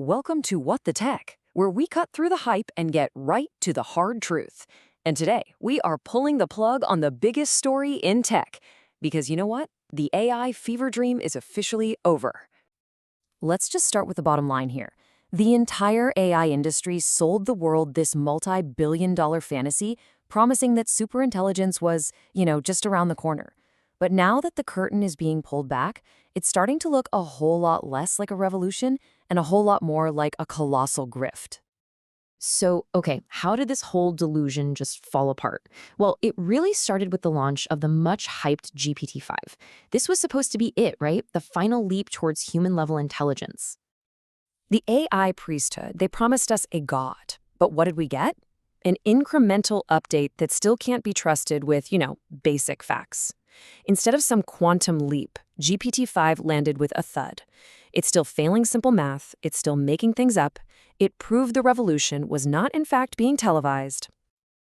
Welcome to What the Tech, where we cut through the hype and get right to the hard truth. And today, we are pulling the plug on the biggest story in tech. Because you know what? The AI fever dream is officially over. Let's just start with the bottom line here. The entire AI industry sold the world this multi-billion-dollar fantasy, promising that superintelligence was, just around the corner. But now that the curtain is being pulled back, it's starting to look a whole lot less like a revolution and a whole lot more like a colossal grift. So, okay, how did this whole delusion just fall apart? Well, it really started with the launch of the much-hyped GPT-5. This was supposed to be it, right? The final leap towards human-level intelligence. The AI priesthood, they promised us a god. But what did we get? An incremental update that still can't be trusted with, basic facts. Instead of some quantum leap, GPT-5 landed with a thud. It's still failing simple math, it's still making things up. It proved the revolution was not in fact being televised.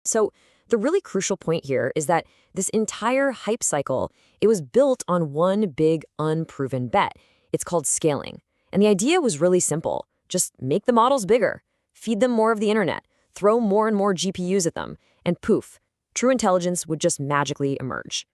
So the really crucial point here is that this entire hype cycle, it was built on one big unproven bet. It's called scaling. And the idea was really simple. Just make the models bigger, feed them more of the internet, throw more and more GPUs at them, and poof, true intelligence would just magically emerge.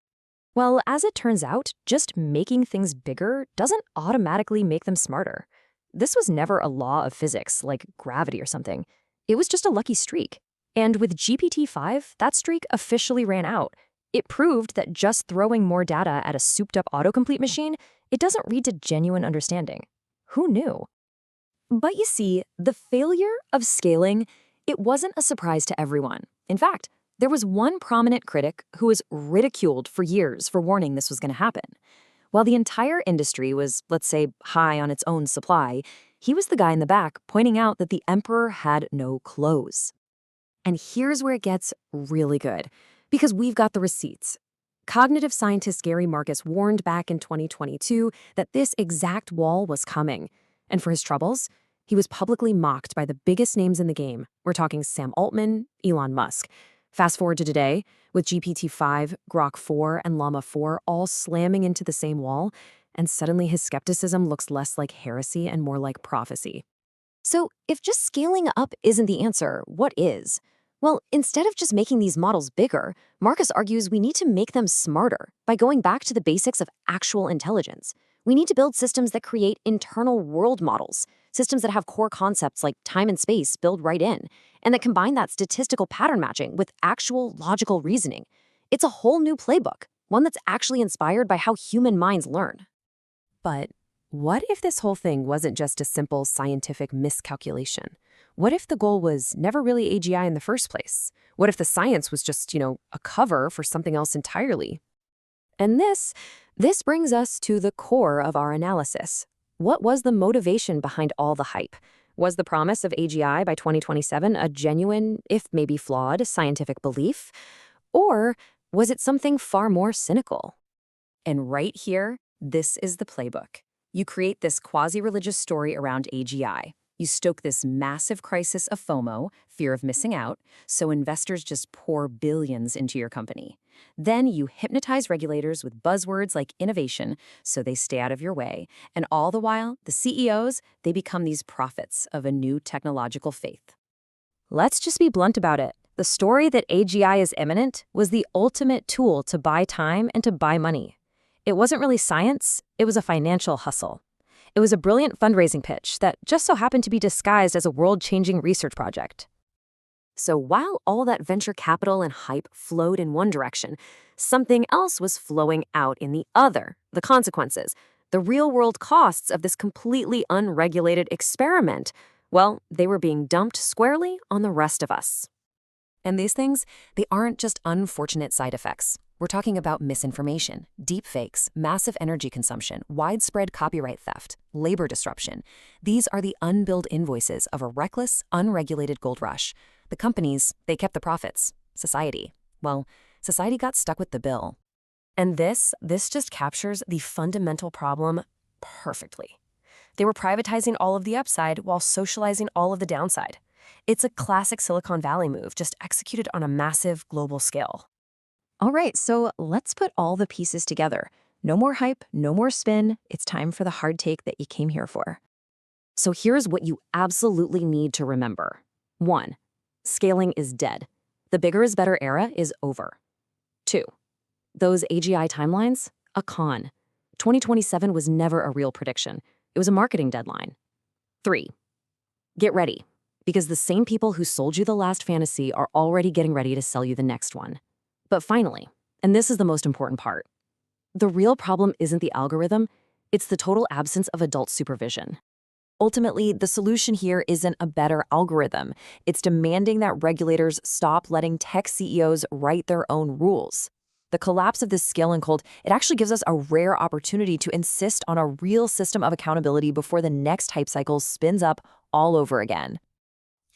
Well, as it turns out, just making things bigger doesn't automatically make them smarter. This was never a law of physics, like gravity or something. It was just a lucky streak. And with GPT-5, that streak officially ran out. It proved that just throwing more data at a souped-up autocomplete machine, it doesn't lead to genuine understanding. Who knew? But you see, the failure of scaling, it wasn't a surprise to everyone. In fact, there was one prominent critic who was ridiculed for years for warning this was going to happen. While the entire industry was, let's say, high on its own supply, he was the guy in the back pointing out that the emperor had no clothes. And here's where it gets really good, because we've got the receipts. Cognitive scientist Gary Marcus warned back in 2022 that this exact wall was coming. And for his troubles, he was publicly mocked by the biggest names in the game. We're talking Sam Altman, Elon Musk. Fast forward to today, with GPT-5, Grok 4, and Llama 4 all slamming into the same wall, and suddenly his skepticism looks less like heresy and more like prophecy. So if just scaling up isn't the answer, what is? Well, instead of just making these models bigger, Marcus argues we need to make them smarter by going back to the basics of actual intelligence. We need to build systems that create internal world models, systems that have core concepts like time and space built right in, and that combine that statistical pattern matching with actual logical reasoning. It's a whole new playbook, one that's actually inspired by how human minds learn. But what if this whole thing wasn't just a simple scientific miscalculation? What if the goal was never really AGI in the first place? What if the science was just, a cover for something else entirely? And this brings us to the core of our analysis. What was the motivation behind all the hype? Was the promise of AGI by 2027 a genuine, if maybe flawed, scientific belief? Or was it something far more cynical? And right here, this is the playbook. You create this quasi-religious story around AGI. You stoke this massive crisis of FOMO, fear of missing out, so investors just pour billions into your company. Then you hypnotize regulators with buzzwords like innovation, so they stay out of your way. And all the while, the CEOs, they become these prophets of a new technological faith. Let's just be blunt about it. The story that AGI is imminent was the ultimate tool to buy time and to buy money. It wasn't really science, it was a financial hustle. It was a brilliant fundraising pitch that just so happened to be disguised as a world-changing research project. So while all that venture capital and hype flowed in one direction, something else was flowing out in the other. The consequences, the real-world costs of this completely unregulated experiment, well, they were being dumped squarely on the rest of us. And these things, they aren't just unfortunate side effects. We're talking about misinformation, deepfakes, massive energy consumption, widespread copyright theft, labor disruption. These are the unbilled invoices of a reckless, unregulated gold rush. The companies, they kept the profits. Society got stuck with the bill. And this just captures the fundamental problem perfectly. They were privatizing all of the upside while socializing all of the downside. It's a classic Silicon Valley move, just executed on a massive global scale. All right, so let's put all the pieces together. No more hype, no more spin. It's time for the hard take that you came here for. So here's what you absolutely need to remember. 1. Scaling is dead. The bigger is better era is over. 2. Those AGI timelines? A con. 2027 was never a real prediction. It was a marketing deadline. 3. Get ready, because the same people who sold you the last fantasy are already getting ready to sell you the next one. But finally, and this is the most important part, the real problem isn't the algorithm, it's the total absence of adult supervision. Ultimately, the solution here isn't a better algorithm. It's demanding that regulators stop letting tech CEOs write their own rules. The collapse of this skill in code, it actually gives us a rare opportunity to insist on a real system of accountability before the next hype cycle spins up all over again.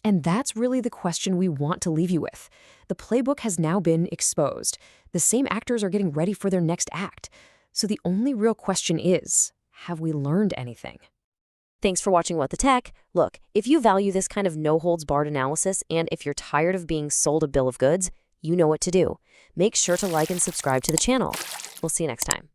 And that's really the question we want to leave you with. The playbook has now been exposed. The same actors are getting ready for their next act. So the only real question is, have we learned anything? Thanks for watching What the Tech. Look, if you value this kind of no-holds-barred analysis and if you're tired of being sold a bill of goods, you know what to do. Make sure to like and subscribe to the channel. We'll see you next time.